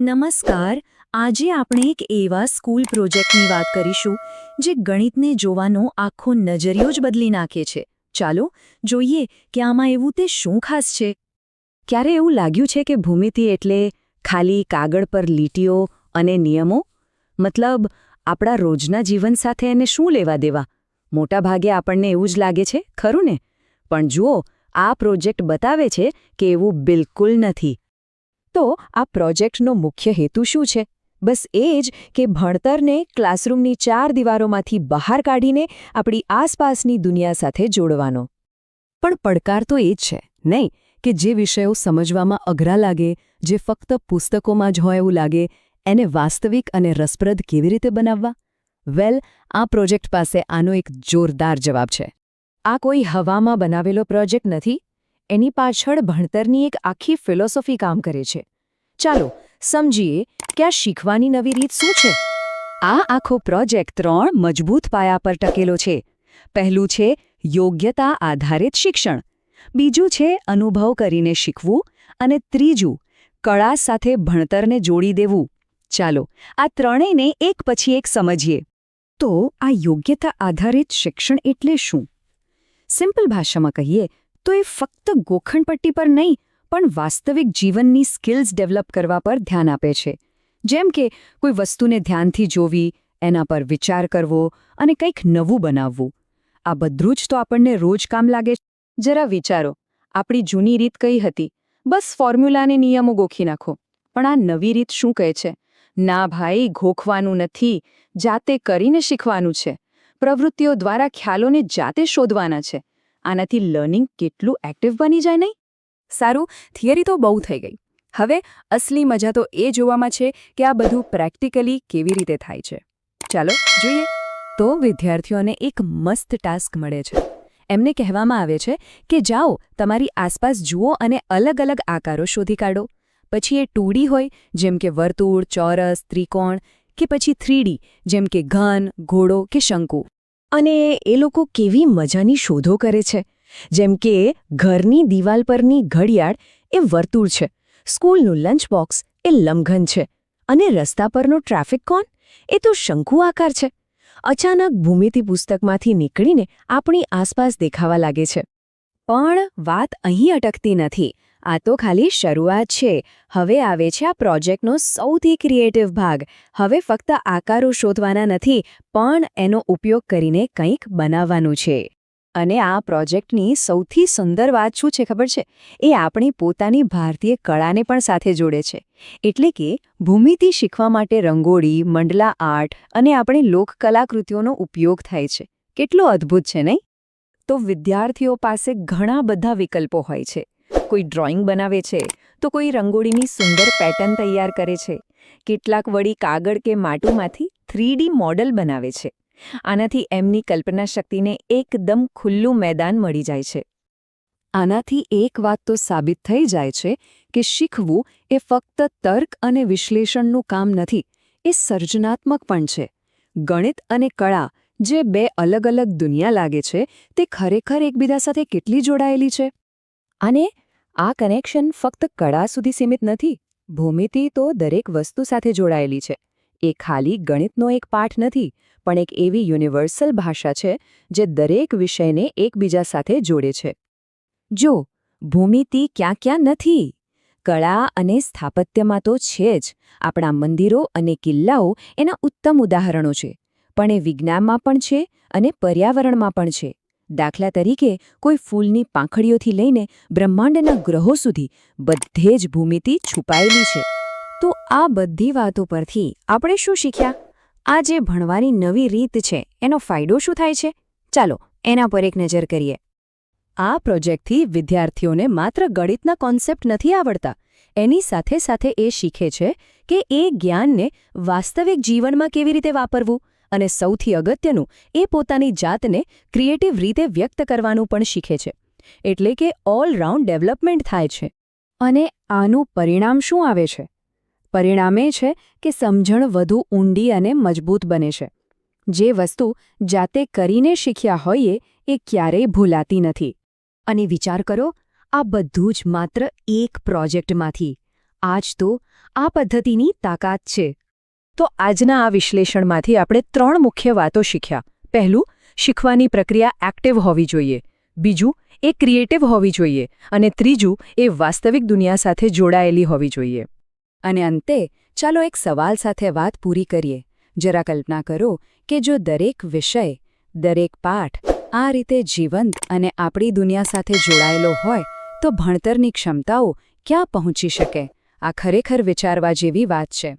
નમસ્કાર. આજે આપણે એક એવા સ્કૂલ પ્રોજેક્ટની વાત કરીશું જે ગણિતને જોવાનો આખો નજરિયો જ બદલી નાખે છે. ચાલો જોઈએ કે આમાં એવું તે શું ખાસ છે. ક્યારે એવું લાગ્યું છે કે ભૂમિતિ એટલે ખાલી કાગળ પર લીટીઓ અને નિયમો? મતલબ આપણા રોજના જીવન સાથે એને શું લેવા દેવા? મોટાભાગે આપણને એવું જ લાગે છે, ખરું ને? પણ જુઓ, આ પ્રોજેક્ટ બતાવે છે કે એવું બિલકુલ નથી. તો આ પ્રોજેક્ટનો મુખ્ય હેતુ શું છે? બસ એ જ કે ભણતરને ક્લાસરૂમની 4 દિવારોમાંથી બહાર કાઢીને આપણી આસપાસની દુનિયા સાથે જોડવાનો. પણ પડકાર તો એ જ છે, નહીં કે જે વિષયો સમજવામાં અઘરા લાગે, જે ફક્ત પુસ્તકોમાં જ હોય એવું લાગે, એને વાસ્તવિક અને રસપ્રદ કેવી રીતે બનાવવા? વેલ, આ પ્રોજેક્ટ પાસે આનો એક જોરદાર જવાબ છે. આ કોઈ હવામાં બનાવેલો પ્રોજેક્ટ નથી. એની પાછળ ભણતરની એક આખી ફિલોસોફી કામ કરે છે. ચાલો સમજીએ કે આ શીખવાની નવી રીત શું છે. આ આખો પ્રોજેક્ટ 3 મજબૂત પાયા પર ટકેલો છે. પહેલું છે યોગ્યતા આધારિત શિક્ષણ, બીજું છે અનુભવ કરીને શીખવું, અને ત્રીજું કળા સાથે ભણતરને જોડી દેવું. ચાલો આ ત્રણેયને એક પછી એક સમજીએ. તો આ યોગ્યતા આધારિત શિક્ષણ એટલે શું? સિમ્પલ ભાષામાં કહીએ તો એ ફક્ત ગોખણપટ્ટી પર નહીં, પણ વાસ્તવિક જીવનની સ્કિલ્સ ડેવલપ કરવા પર ધ્યાન આપે છે. જેમ કે કોઈ વસ્તુને ધ્યાનથી જોવી, એના પર વિચાર કરવો અને કંઈક નવું બનાવવું. આ બધું જ તો આપણને રોજ કામ લાગે. જરા વિચારો, આપણી જૂની રીત કઈ હતી? બસ ફોર્મ્યુલાને નિયમો ગોખી નાખો. પણ આ નવી રીત શું કહે છે? ના ભાઈ, ગોખવાનું નથી, જાતે કરીને શીખવાનું છે. પ્રવૃત્તિઓ દ્વારા ખ્યાલોને જાતે શોધવાના છે. આનાથી લર્નિંગ કેટલું એક્ટિવ બની જાય નહીં? સારું, થિયરી તો બહુ થઈ ગઈ. હવે અસલી મજા તો એ જોવામાં છે કે આ બધું પ્રેક્ટિકલી કેવી રીતે થાય છે. ચાલો જોઈએ. તો વિદ્યાર્થીઓને એક મસ્ત ટાસ્ક મળે છે. એમને કહેવામાં આવે છે કે જાઓ, તમારી આસપાસ જુઓ અને અલગ અલગ આકારો શોધી કાઢો. પછી એ 2D હોય, જેમ કે વર્તુળ, ચોરસ, ત્રિકોણ, કે પછી 3D, જેમ કે ઘન, ઘોડો કે શંકુ. અને એ લોકો કેવી મજાની શોધો કરે છે. જેમ કે ઘરની દિવાલ પરની ઘડિયાળ એ વર્તુળ છે, સ્કૂલનું લંચ બોક્સ એ લંબઘન છે, અને રસ્તા પરનો ટ્રાફિક કોન એ તો શંકુ આકાર છે. અચાનક ભૂમિતિ પુસ્તકમાંથી નીકળીને આપણી આસપાસ દેખાવા લાગે છે. પણ વાત અહીં અટકતી નથી. આ તો ખાલી શરૂઆત છે. હવે આવે છે આ પ્રોજેક્ટનો સૌથી ક્રિએટિવ ભાગ. હવે ફક્ત આકારો શોધવાના નથી, પણ એનો ઉપયોગ કરીને કંઈક બનાવવાનું છે. અને આ પ્રોજેક્ટની સૌથી સુંદર વાત શું છે ખબર છે? એ આપણી પોતાની ભારતીય કળાને પણ સાથે જોડે છે. એટલે કે ભૂમિતિ શીખવા માટે રંગોળી, મંડલા આર્ટ અને આપણી લોકકલાકૃતિઓનો ઉપયોગ થાય છે. કેટલો અદ્ભુત છે, નહીં? તો વિદ્યાર્થીઓ પાસે ઘણા બધા વિકલ્પો હોય છે. કોઈ ડ્રોઈંગ બનાવે છે, તો કોઈ રંગોળીની સુંદર પેટર્ન તૈયાર કરે છે. કેટલાક વળી કાગળ કે માટુમાંથી 3D મોડલ બનાવે છે. આનાથી એમની કલ્પના શક્તિને એકદમ ખુલ્લું મેદાન મળી જાય છે. આનાથી એક વાત તો સાબિત થઈ જાય છે કે શીખવું એ ફક્ત તર્ક અને વિશ્લેષણનું કામ નથી, એ સર્જનાત્મક પણ છે. ગણિત અને કળા, જે બે અલગ અલગ દુનિયા લાગે છે, તે ખરેખર એકબીજા સાથે કેટલી જોડાયેલી છે. અને આ કનેક્શન ફક્ત કળા સુધી સીમિત નથી. ભૂમિતિ તો દરેક વસ્તુ સાથે જોડાયેલી છે. એ ખાલી ગણિતનો એક પાઠ નથી, પણ એક એવી યુનિવર્સલ ભાષા છે જે દરેક વિષયને એકબીજા સાથે જોડે છે. જો ભૂમિતિ ક્યાં ક્યાં નથી, કળા અને સ્થાપત્યમાં તો છે જ. આપણા મંદિરો અને કિલ્લાઓ એના ઉત્તમ ઉદાહરણો છે. પણ એ વિજ્ઞાનમાં પણ છે અને પર્યાવરણમાં પણ છે. દાખલા તરીકે કોઈ ફૂલની પાંખડીઓથી લઈને બ્રહ્માંડના ગ્રહો સુધી બધે જ ભૂમિતિ છુપાયેલી છે. તો આ બધી વાતો પરથી આપણે શું શીખ્યા? આ જે ભણવાની નવી રીત છે, એનો ફાયદો શું થાય છે? ચાલો એના પર એક નજર કરીએ. આ પ્રોજેક્ટથી વિદ્યાર્થીઓને માત્ર ગણિતના કોન્સેપ્ટ નથી આવડતા. એની સાથે સાથે એ શીખે છે કે એ જ્ઞાનને વાસ્તવિક જીવનમાં કેવી રીતે વાપરવું, અને સૌથી અગત્યનું, એ પોતાની જાતને ક્રિએટિવ રીતે વ્યક્ત કરવાનું પણ શીખે છે. એટલે કે ઓલરાઉન્ડ ડેવલપમેન્ટ થાય છે. અને આનું પરિણામ શું આવે છે? પરિણામ એ છે કે સમજણ વધુ ઊંડી અને મજબૂત બને છે. જે વસ્તુ જાતે કરીને શીખ્યા હોઈએ એ ક્યારેય ભૂલાતી નથી. અને વિચાર કરો, આ બધું જ માત્ર એક પ્રોજેક્ટમાંથી. આ જ તો આ પદ્ધતિની તાકાત છે. તો આજના આ વિશ્લેષણમાંથી આપણે 3 મુખ્ય વાતો શીખ્યા. પહેલું, શીખવાની પ્રક્રિયા એક્ટિવ હોવી જોઈએ. બીજું, એ ક્રિએટિવ હોવી જોઈએ. અને ત્રીજું, એ વાસ્તવિક દુનિયા સાથે જોડાયેલી હોવી જોઈએ. અને અંતે ચાલો એક સવાલ સાથે વાત પૂરી કરીએ. જરા કલ્પના કરો કે જો દરેક વિષય, દરેક પાઠ આ રીતે જીવંત અને આપણી દુનિયા સાથે જોડાયેલો હોય તો ભણતરની ક્ષમતાઓ ક્યાં પહોંચી શકે? આ ખરેખર વિચારવા જેવી વાત છે.